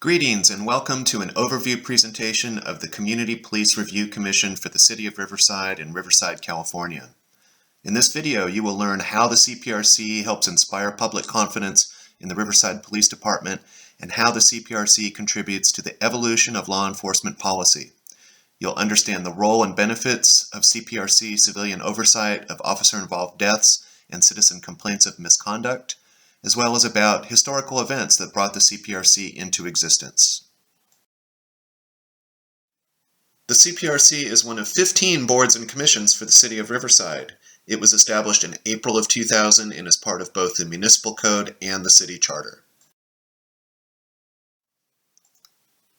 Greetings and welcome to an overview presentation of the Community Police Review Commission for the City of Riverside in Riverside, California. In this video, you will learn how the CPRC helps inspire public confidence in the Riverside Police Department and how the CPRC contributes to the evolution of law enforcement policy. You'll understand the role and benefits of CPRC civilian oversight of officer-involved deaths and citizen complaints of misconduct, as well as about historical events that brought the CPRC into existence. The CPRC is one of 15 boards and commissions for the City of Riverside. It was established in April of 2000 and is part of both the Municipal Code and the City Charter.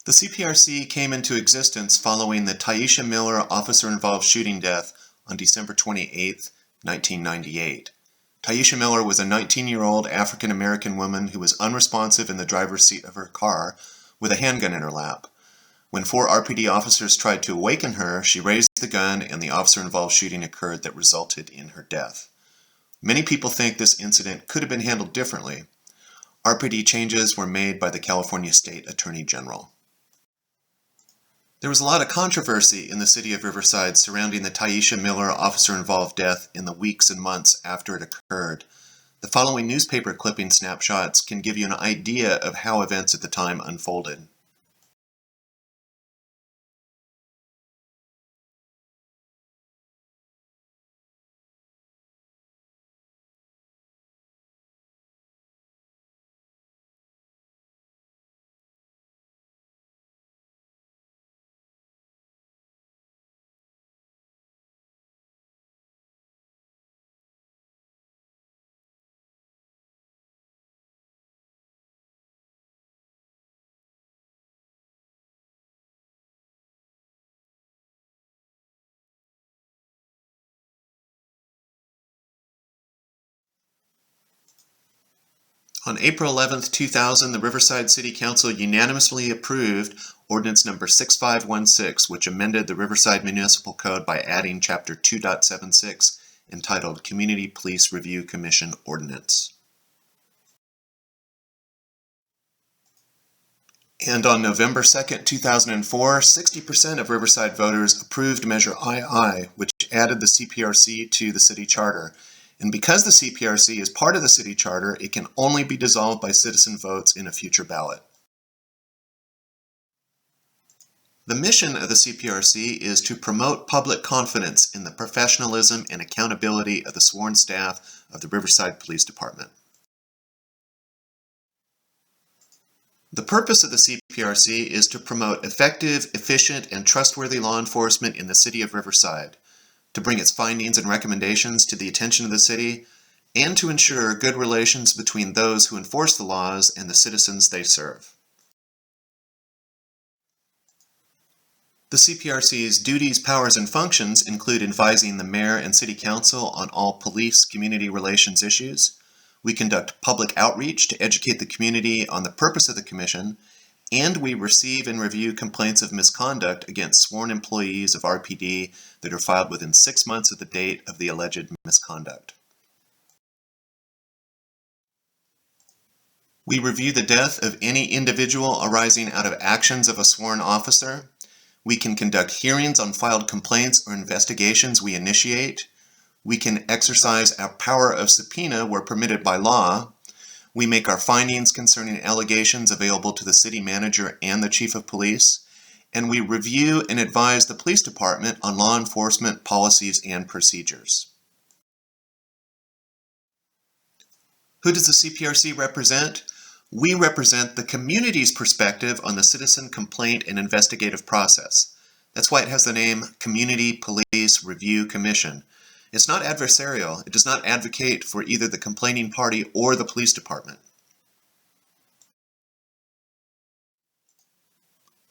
The CPRC came into existence following the Tyisha Miller officer-involved shooting death on December 28, 1998. Tyisha Miller was a 19-year-old African-American woman who was unresponsive in the driver's seat of her car with a handgun in her lap. When 4 RPD officers tried to awaken her, she raised the gun and the officer-involved shooting occurred that resulted in her death. Many people think this incident could have been handled differently. RPD changes were made by the California State Attorney General. There was a lot of controversy in the City of Riverside surrounding the Tyisha Miller officer-involved death in the weeks and months after it occurred. The following newspaper clipping snapshots can give you an idea of how events at the time unfolded. On April 11, 2000, the Riverside City Council unanimously approved Ordinance Number 6516, which amended the Riverside Municipal Code by adding Chapter 2.76, entitled Community Police Review Commission Ordinance. And on November 2, 2004, 60% of Riverside voters approved Measure II, which added the CPRC to the City Charter. And because the CPRC is part of the City Charter, it can only be dissolved by citizen votes in a future ballot. The mission of the CPRC is to promote public confidence in the professionalism and accountability of the sworn staff of the Riverside Police Department. The purpose of the CPRC is to promote effective, efficient, and trustworthy law enforcement in the City of Riverside, to bring its findings and recommendations to the attention of the city, and to ensure good relations between those who enforce the laws and the citizens they serve. The CPRC's duties, powers, and functions include advising the Mayor and City Council on all police community relations issues. We conduct public outreach to educate the community on the purpose of the Commission, and we receive and review complaints of misconduct against sworn employees of RPD that are filed within 6 months of the date of the alleged misconduct. We review the death of any individual arising out of actions of a sworn officer. We can conduct hearings on filed complaints or investigations we initiate. We can exercise our power of subpoena where permitted by law. We make our findings concerning allegations available to the city manager and the chief of police, and we review and advise the police department on law enforcement policies and procedures. Who does the CPRC represent? We represent the community's perspective on the citizen complaint and investigative process. That's why it has the name Community Police Review Commission. It's not adversarial. It does not advocate for either the complaining party or the police department.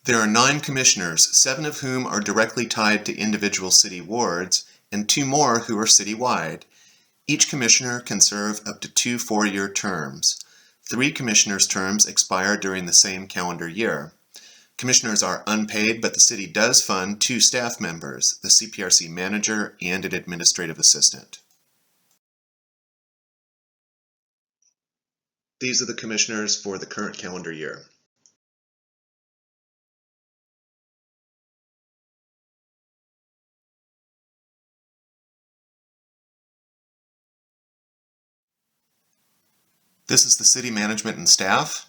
There are 9 commissioners, 7 of whom are directly tied to individual city wards, and 2 more who are citywide. Each commissioner can serve up to 2 4-year terms. 3 commissioners' terms expire during the same calendar year. Commissioners are unpaid, but the city does fund 2 staff members, the CPRC manager and an administrative assistant. These are the commissioners for the current calendar year. This is the city management and staff.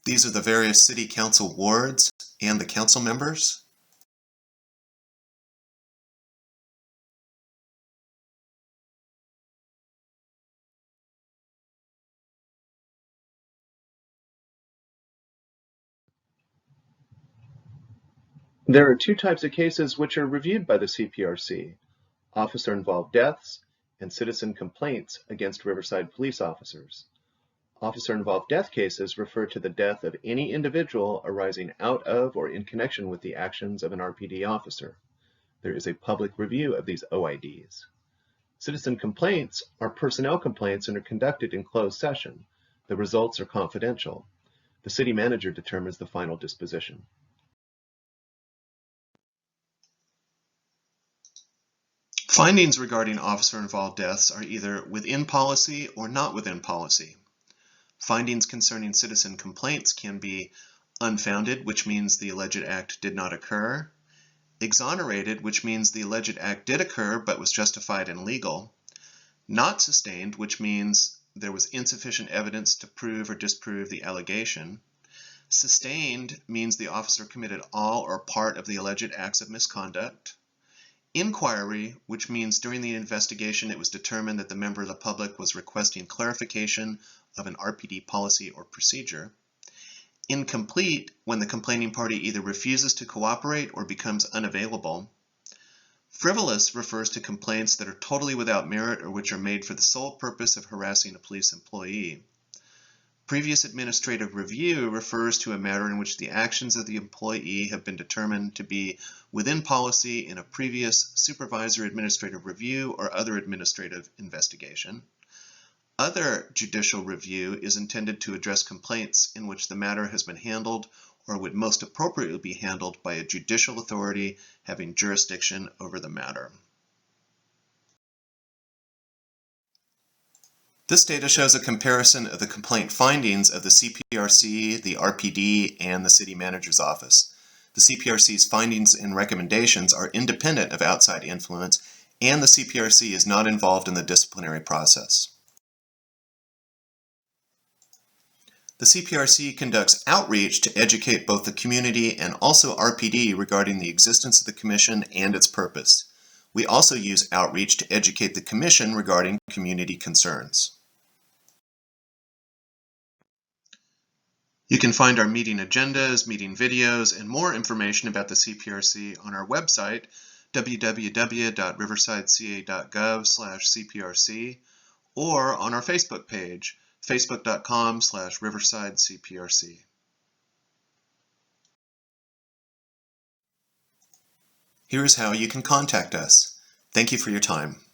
These are the various city council wards and the council members. There are two types of cases which are reviewed by the CPRC: officer-involved deaths and citizen complaints against Riverside police officers. Officer-involved death cases refer to the death of any individual arising out of or in connection with the actions of an RPD officer. There is a public review of these OIDs. Citizen complaints are personnel complaints and are conducted in closed session. The results are confidential. The city manager determines the final disposition. Findings regarding officer-involved deaths are either within policy or not within policy. Findings concerning citizen complaints can be unfounded, which means the alleged act did not occur; exonerated, which means the alleged act did occur but was justified and legal; not sustained, which means there was insufficient evidence to prove or disprove the allegation; sustained means the officer committed all or part of the alleged acts of misconduct; inquiry, which means during the investigation it was determined that the member of the public was requesting clarification of an RPD policy or procedure; incomplete, when the complaining party either refuses to cooperate or becomes unavailable; frivolous refers to complaints that are totally without merit or which are made for the sole purpose of harassing a police employee; previous administrative review refers to a matter in which the actions of the employee have been determined to be within policy in a previous supervisor administrative review or other administrative investigation; other judicial review is intended to address complaints in which the matter has been handled or would most appropriately be handled by a judicial authority having jurisdiction over the matter. This data shows a comparison of the complaint findings of the CPRC, the RPD, and the City Manager's Office. The CPRC's findings and recommendations are independent of outside influence, and the CPRC is not involved in the disciplinary process. The CPRC conducts outreach to educate both the community and also RPD regarding the existence of the Commission and its purpose. We also use outreach to educate the Commission regarding community concerns. You can find our meeting agendas, meeting videos, and more information about the CPRC on our website, www.riversideca.gov/CPRC, or on our Facebook page, facebook.com/riversidecprc. Here is how you can contact us. Thank you for your time.